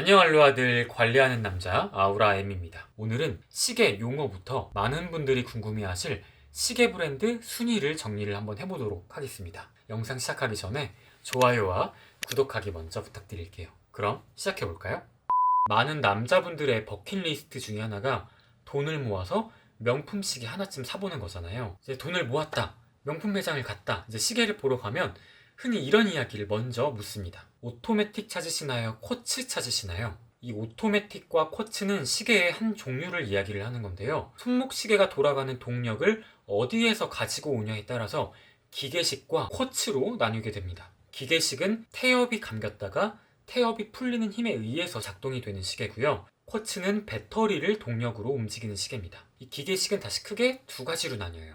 안녕 알로아들 관리하는 남자 아우라엠입니다. 오늘은 시계 용어부터 많은 분들이 궁금해하실 시계 브랜드 순위를 정리를 한번 해보도록 하겠습니다. 영상 시작하기 전에 좋아요와 구독하기 먼저 부탁드릴게요. 그럼 시작해볼까요? 많은 남자분들의 버킷리스트 중에 하나가 돈을 모아서 명품 시계 하나쯤 사보는 거잖아요. 이제 돈을 모았다, 명품 매장을 갔다, 이제 시계를 보러 가면 흔히 이런 이야기를 먼저 묻습니다. 오토매틱 찾으시나요? 쿼츠 찾으시나요? 이 오토매틱과 쿼츠는 시계의 한 종류를 이야기를 하는 건데요. 손목 시계가 돌아가는 동력을 어디에서 가지고 오냐에 따라서 기계식과 쿼츠로 나뉘게 됩니다. 기계식은 태엽이 감겼다가 태엽이 풀리는 힘에 의해서 작동이 되는 시계고요. 쿼츠는 배터리를 동력으로 움직이는 시계입니다. 이 기계식은 다시 크게 두 가지로 나뉘어요.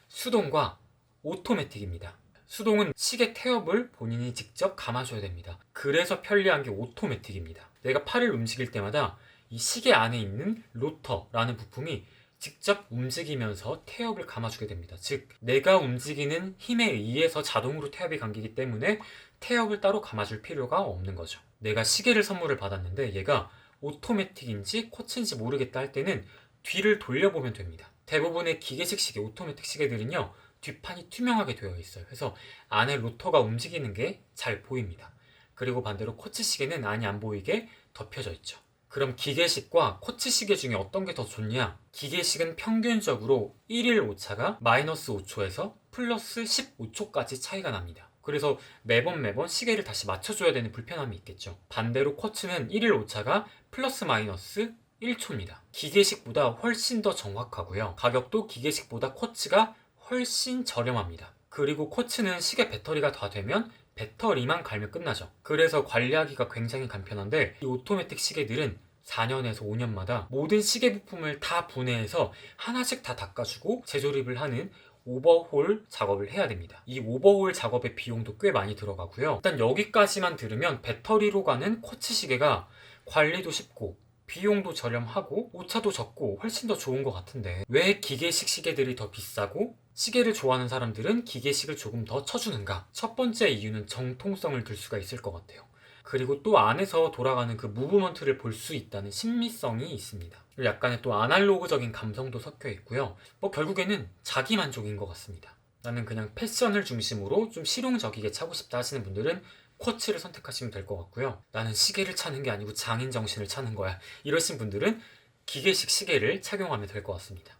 수동과 오토매틱입니다. 수동은 시계 태엽을 본인이 직접 감아줘야 됩니다. 그래서 편리한 게 오토매틱입니다. 내가 팔을 움직일 때마다 이 시계 안에 있는 로터라는 부품이 직접 움직이면서 태엽을 감아주게 됩니다. 즉, 내가 움직이는 힘에 의해서 자동으로 태엽이 감기기 때문에 태엽을 따로 감아줄 필요가 없는 거죠. 내가 시계를 선물을 받았는데 얘가 오토매틱인지 쿼츠인지 모르겠다 할 때는 뒤를 돌려보면 됩니다. 대부분의 기계식 시계, 오토매틱 시계들은요, 뒷판이 투명하게 되어 있어요. 그래서 안에 로터가 움직이는 게 잘 보입니다. 그리고 반대로 쿼츠 시계는 안이 안 보이게 덮여져 있죠. 그럼 기계식과 쿼츠 시계 중에 어떤 게 더 좋냐? 기계식은 평균적으로 1일 오차가 마이너스 5초에서 플러스 15초까지 차이가 납니다. 그래서 매번 시계를 다시 맞춰줘야 되는 불편함이 있겠죠. 반대로 쿼츠는 1일 오차가 플러스 마이너스 1초입니다. 기계식보다 훨씬 더 정확하고요. 가격도 기계식보다 쿼츠가 훨씬 저렴합니다. 그리고 쿼츠는 시계 배터리가 다 되면 배터리만 갈면 끝나죠. 그래서 관리하기가 굉장히 간편한데 이 오토매틱 시계들은 4년에서 5년마다 모든 시계 부품을 다 분해해서 하나씩 다 닦아주고 재조립을 하는 오버홀 작업을 해야 됩니다. 이 오버홀 작업의 비용도 꽤 많이 들어가고요. 일단 여기까지만 들으면 배터리로 가는 쿼츠 시계가 관리도 쉽고 비용도 저렴하고 오차도 적고 훨씬 더 좋은 것 같은데 왜 기계식 시계들이 더 비싸고 시계를 좋아하는 사람들은 기계식을 조금 더 쳐주는가? 첫 번째 이유는 정통성을 들 수가 있을 것 같아요. 그리고 또 안에서 돌아가는 그 무브먼트를 볼 수 있다는 신미성이 있습니다. 약간의 또 아날로그적인 감성도 섞여 있고요. 결국에는 자기 만족인 것 같습니다. 나는 그냥 패션을 중심으로 좀 실용적이게 차고 싶다 하시는 분들은 쿼츠를 선택하시면 될 것 같고요. 나는 시계를 차는 게 아니고 장인 정신을 차는 거야, 이러신 분들은 기계식 시계를 착용하면 될 것 같습니다.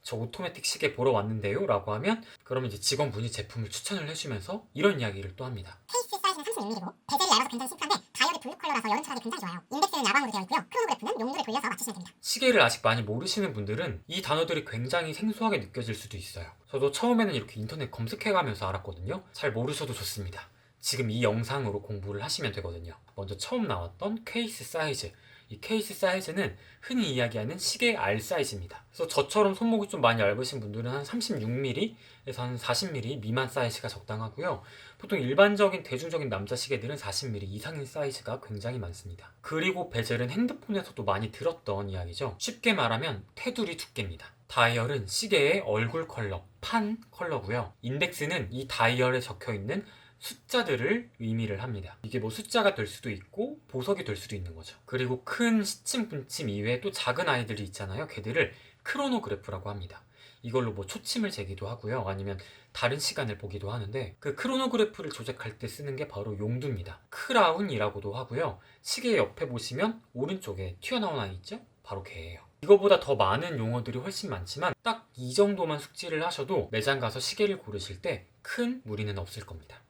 저 오토매틱 시계 보러 왔는데요 라고 하면 그러면 이제 직원분이 제품을 추천을 해주면서 이런 이야기를 또 합니다. 케이스 사이즈는 36mm고 베젤이 얇아서 굉장히 심플한데 다이얼이 블루 컬러라서 여름철하기 굉장히 좋아요. 인덱스는 야광으로 되어 있고요. 크로노그래프는 용도를 돌려서 맞추시면 됩니다. 시계를 아직 많이 모르시는 분들은 이 단어들이 굉장히 생소하게 느껴질 수도 있어요. 저도 처음에는 이렇게 인터넷 검색해가면서 알았거든요. 잘 모르셔도 좋습니다. 지금 이 영상으로 공부를 하시면 되거든요. 먼저 처음 나왔던 케이스 사이즈. 이 케이스 사이즈는 흔히 이야기하는 시계 알 사이즈입니다. 그래서 저처럼 손목이 좀 많이 얇으신 분들은 한 36mm에서 한 40mm 미만 사이즈가 적당하고요. 보통 일반적인 대중적인 남자 시계들은 40mm 이상인 사이즈가 굉장히 많습니다. 그리고 베젤은 핸드폰에서도 많이 들었던 이야기죠. 쉽게 말하면 테두리 두께입니다. 다이얼은 시계의 얼굴 컬러, 판 컬러고요. 인덱스는 이 다이얼에 적혀있는 숫자들을 의미를 합니다. 이게 뭐 숫자가 될 수도 있고 보석이 될 수도 있는 거죠. 그리고 큰 시침 분침 이외에 또 작은 아이들이 있잖아요. 걔들을 크로노그래프라고 합니다. 이걸로 뭐 초침을 재기도 하고요. 아니면 다른 시간을 보기도 하는데 그 크로노그래프를 조작할 때 쓰는 게 바로 용두입니다. 크라운이라고도 하고요. 시계 옆에 보시면 오른쪽에 튀어나온 아이 있죠? 바로 걔예요. 이거보다 더 많은 용어들이 훨씬 많지만 딱 이 정도만 숙지를 하셔도 매장 가서 시계를 고르실 때 큰 무리는 없을 겁니다.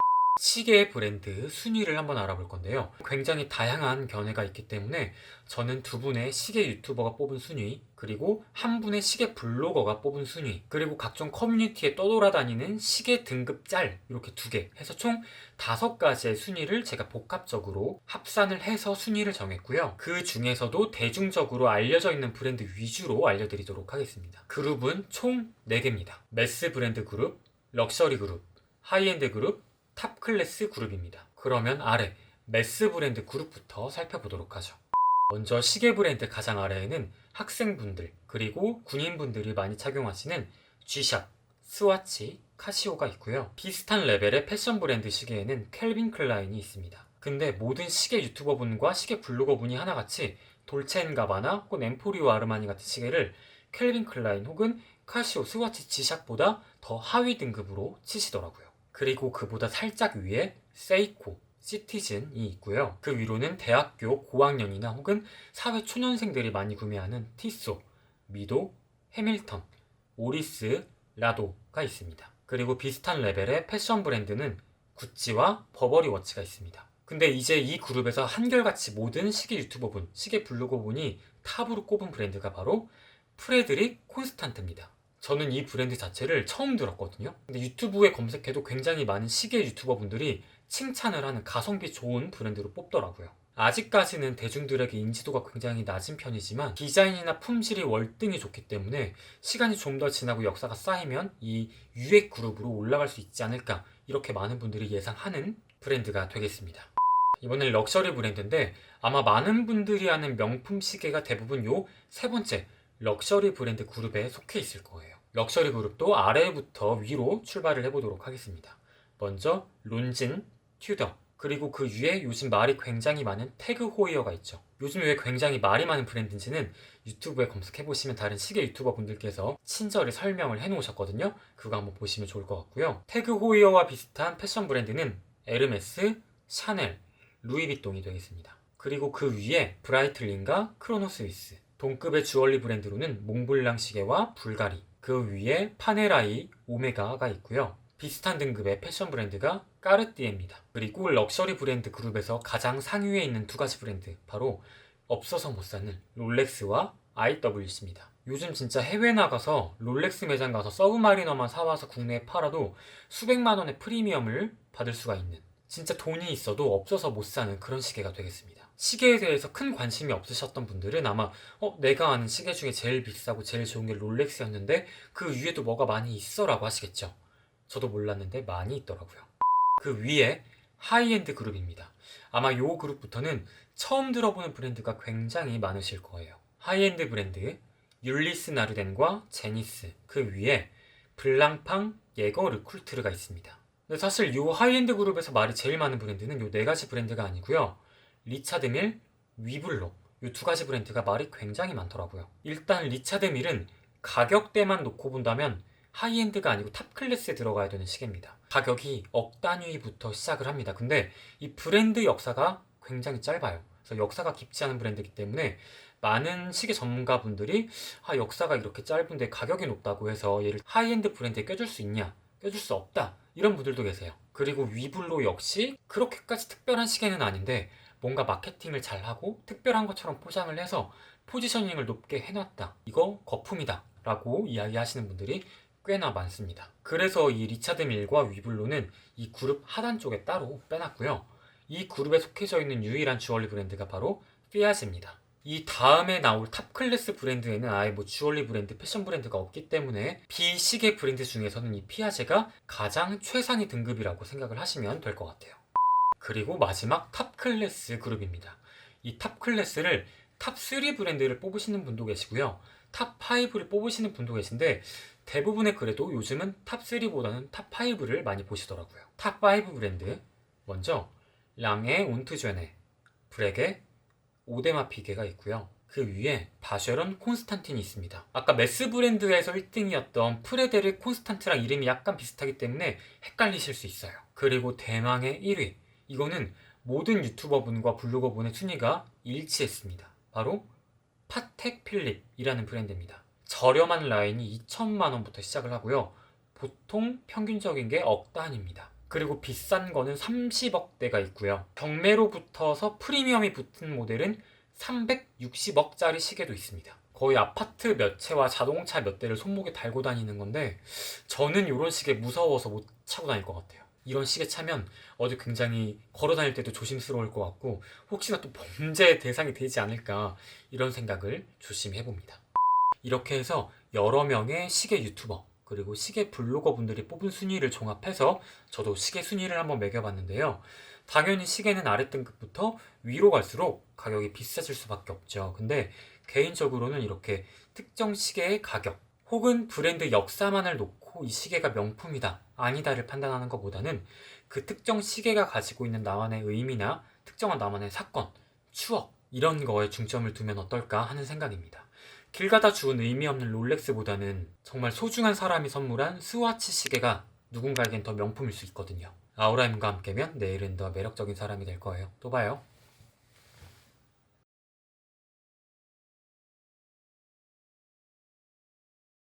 시계 브랜드 순위를 한번 알아볼 건데요. 굉장히 다양한 견해가 있기 때문에 저는 두 분의 시계 유튜버가 뽑은 순위, 그리고 한 분의 시계 블로거가 뽑은 순위, 그리고 각종 커뮤니티에 떠돌아다니는 시계 등급 짤, 이렇게 두 개 해서 총 5가지의 순위를 제가 복합적으로 합산을 해서 순위를 정했고요. 그 중에서도 대중적으로 알려져 있는 브랜드 위주로 알려드리도록 하겠습니다. 그룹은 총 4개입니다. 매스 브랜드 그룹, 럭셔리 그룹, 하이엔드 그룹, 탑 클래스 그룹입니다. 그러면 아래 매스 브랜드 그룹부터 살펴보도록 하죠. 먼저 시계 브랜드 가장 아래에는 학생분들 그리고 군인분들이 많이 착용하시는 G샵, 스와치, 카시오가 있고요. 비슷한 레벨의 패션 브랜드 시계에는 캘빈 클라인이 있습니다. 근데 모든 시계 유튜버분과 시계 블로거분이 하나같이 돌체앤가바나 혹은 엠포리오 아르마니 같은 시계를 켈빈 클라인 혹은 카시오 스와치 지샥보다 더 하위 등급으로 치시더라고요. 그리고 그보다 살짝 위에 세이코, 시티즌이 있고요. 그 위로는 대학교 고학년이나 혹은 사회 초년생들이 많이 구매하는 티소, 미도, 해밀턴, 오리스, 라도가 있습니다. 그리고 비슷한 레벨의 패션 브랜드는 구찌와 버버리 워치가 있습니다. 근데 이제 이 그룹에서 한결같이 모든 시계 유튜버분, 시계 블로거분이 탑으로 꼽은 브랜드가 바로 프레드릭 콘스탄트입니다. 저는 이 브랜드 자체를 처음 들었거든요. 근데 유튜브에 검색해도 굉장히 많은 시계 유튜버분들이 칭찬을 하는 가성비 좋은 브랜드로 뽑더라고요. 아직까지는 대중들에게 인지도가 굉장히 낮은 편이지만 디자인이나 품질이 월등히 좋기 때문에 시간이 좀 더 지나고 역사가 쌓이면 이 유액 그룹으로 올라갈 수 있지 않을까, 이렇게 많은 분들이 예상하는 브랜드가 되겠습니다. 이번엔 럭셔리 브랜드인데 아마 많은 분들이 아는 명품 시계가 대부분 요 세 번째 럭셔리 브랜드 그룹에 속해 있을 거예요. 럭셔리 그룹도 아래부터 위로 출발을 해보도록 하겠습니다. 먼저 론진, 튜더, 그리고 그 위에 요즘 말이 굉장히 많은 태그 호이어가 있죠. 요즘 왜 굉장히 말이 많은 브랜드인지는 유튜브에 검색해보시면 다른 시계 유튜버 분들께서 친절히 설명을 해놓으셨거든요. 그거 한번 보시면 좋을 것 같고요. 태그 호이어와 비슷한 패션 브랜드는 에르메스, 샤넬, 루이비통이 되겠습니다. 그리고 그 위에 브라이틀린과 크로노스위스, 동급의 주얼리 브랜드로는 몽블랑 시계와 불가리, 그 위에 파네라이, 오메가가 있고요. 비슷한 등급의 패션 브랜드가 까르띠에입니다. 그리고 럭셔리 브랜드 그룹에서 가장 상위에 있는 두 가지 브랜드, 바로 없어서 못 사는 롤렉스와 IWC입니다. 요즘 진짜 해외 나가서 롤렉스 매장 가서 서브마리너만 사와서 국내에 팔아도 수백만 원의 프리미엄을 받을 수가 있는, 진짜 돈이 있어도 없어서 못 사는 그런 시계가 되겠습니다. 시계에 대해서 큰 관심이 없으셨던 분들은 아마 내가 아는 시계 중에 제일 비싸고 제일 좋은 게 롤렉스였는데 그 위에도 뭐가 많이 있어 라고 하시겠죠. 저도 몰랐는데 많이 있더라고요. 그 위에 하이엔드 그룹입니다. 아마 요 그룹부터는 처음 들어보는 브랜드가 굉장히 많으실 거예요. 하이엔드 브랜드 율리스 나르덴과 제니스, 그 위에 블랑팡, 예거 르쿨트르가 있습니다. 근데 사실 요 하이엔드 그룹에서 말이 제일 많은 브랜드는 요 네 가지 브랜드가 아니고요. 리차드 밀, 위블로, 요 두 가지 브랜드가 말이 굉장히 많더라고요. 일단 리차드 밀은 가격대만 놓고 본다면 하이엔드가 아니고 탑 클래스에 들어가야 되는 시계입니다. 가격이 억 단위부터 시작을 합니다. 근데 이 브랜드 역사가 굉장히 짧아요. 그래서 역사가 깊지 않은 브랜드이기 때문에 많은 시계 전문가분들이 역사가 이렇게 짧은데 가격이 높다고 해서 얘를 하이엔드 브랜드에 껴줄 수 있냐, 껴줄 수 없다, 이런 분들도 계세요. 그리고 위블로 역시 그렇게까지 특별한 시계는 아닌데 뭔가 마케팅을 잘하고 특별한 것처럼 포장을 해서 포지셔닝을 높게 해놨다, 이거 거품이다 라고 이야기하시는 분들이 꽤나 많습니다. 그래서 이 리차드 밀과 위블로는 이 그룹 하단 쪽에 따로 빼놨고요. 이 그룹에 속해져 있는 유일한 주얼리 브랜드가 바로 피아제입니다. 이 다음에 나올 탑 클래스 브랜드에는 아예 주얼리 브랜드, 패션 브랜드가 없기 때문에 비시계 브랜드 중에서는 이 피아제가 가장 최상위 등급이라고 생각을 하시면 될 것 같아요. 그리고 마지막 탑 클래스 그룹입니다. 이 탑 클래스를 탑 3 브랜드를 뽑으시는 분도 계시고요. 탑 5를 뽑으시는 분도 계신데 대부분의 그래도 요즘은 탑 3보다는 탑 5를 많이 보시더라고요. 탑 5 브랜드, 먼저 랑에 온트제네, 브렉의 오데마 피게가 있고요. 그 위에 바쉐론 콘스탄틴이 있습니다. 아까 메스 브랜드에서 1등이었던 프레데릭 콘스탄트랑 이름이 약간 비슷하기 때문에 헷갈리실 수 있어요. 그리고 대망의 1위, 이거는 모든 유튜버분과 블로거분의 순위가 일치했습니다. 바로 파텍 필립이라는 브랜드입니다. 저렴한 라인이 2천만 원부터 시작을 하고요. 보통 평균적인 게 억 단위입니다. 그리고 비싼 거는 30억대가 있고요. 경매로 붙어서 프리미엄이 붙은 모델은 360억짜리 시계도 있습니다. 거의 아파트 몇 채와 자동차 몇 대를 손목에 달고 다니는 건데 저는 이런 시계 무서워서 못 차고 다닐 것 같아요. 이런 시계 차면 어디 굉장히 걸어 다닐 때도 조심스러울 것 같고 혹시나 또 범죄 대상이 되지 않을까, 이런 생각을 조심히 해봅니다. 이렇게 해서 여러 명의 시계 유튜버 그리고 시계 블로거 분들이 뽑은 순위를 종합해서 저도 시계 순위를 한번 매겨봤는데요. 당연히 시계는 아랫등급부터 위로 갈수록 가격이 비싸질 수밖에 없죠. 근데 개인적으로는 이렇게 특정 시계의 가격 혹은 브랜드 역사만을 놓고 이 시계가 명품이다, 아니다를 판단하는 것보다는 그 특정 시계가 가지고 있는 나만의 의미나 특정한 나만의 사건, 추억 이런 거에 중점을 두면 어떨까 하는 생각입니다. 길 가다 주운 의미 없는 롤렉스보다는 정말 소중한 사람이 선물한 스와치 시계가 누군가에겐 더 명품일 수 있거든요. 아우라임과 함께면 내일은 더 매력적인 사람이 될 거예요. 또 봐요.